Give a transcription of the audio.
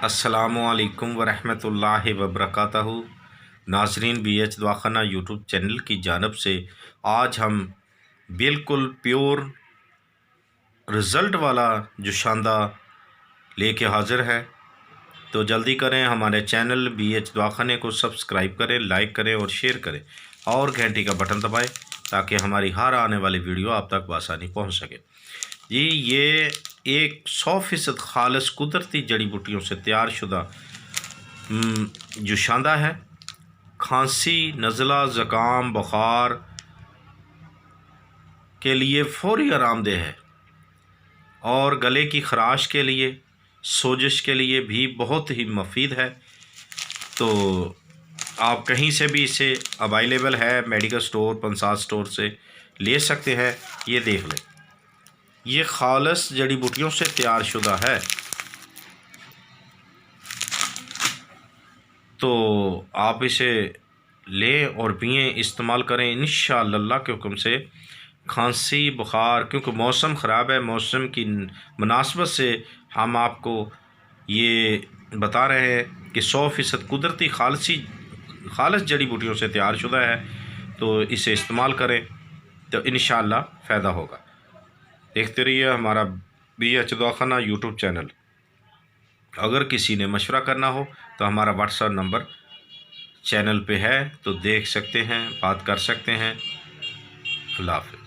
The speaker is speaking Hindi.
अस्सलामुअलैकुम वरहमतुल्लाहि वबरकातहू। नाजरीन, BH दवाखाना यूट्यूब चैनल की जानब से आज हम बिल्कुल प्योर रिज़ल्ट वाला जुशांदा लेके हाज़िर है। तो जल्दी करें, हमारे चैनल BH दवाखाने को सब्सक्राइब करें, लाइक करें और शेयर करें और घंटी का बटन दबाएं ताकि हमारी हर आने वाली वीडियो आप तक बआसानी पहुंच सके। जी, ये एक 100% खालिस कुदरती जड़ी बूटियों से तैयार शुदा जुशांदा है। खांसी, नज़ला, ज़ुकाम, बुखार के लिए फौरी आरामदेह है और गले की खराश के लिए, सोजिश के लिए भी बहुत ही मुफीद है। तो आप कहीं से भी इसे अवेलेबल है, मेडिकल स्टोर, पंसार स्टोर से ले सकते हैं। ये देख लें, ये खालिस जड़ी बूटियों से तैयार शुदा है। तो आप इसे लें और पिएँ, इस्तेमाल करें। इंशाअल्लाह अल्लाह के हुक्म से खांसी, बुखार, क्योंकि मौसम ख़राब है, मौसम की मुनासबत से हम आपको ये बता रहे हैं कि 100% कुदरती खालिस जड़ी बूटियों से तैयार शुदा है। तो इसे इस्तेमाल करें तो इंशाअल्लाह फ़ायदा होगा। देखते रहिए हमारा BH दवाखाना यूट्यूब चैनल। अगर किसी ने मशवरा करना हो तो हमारा व्हाट्सएप नंबर चैनल पे है, तो देख सकते हैं, बात कर सकते हैं। अल्लाह हाफ़िज़।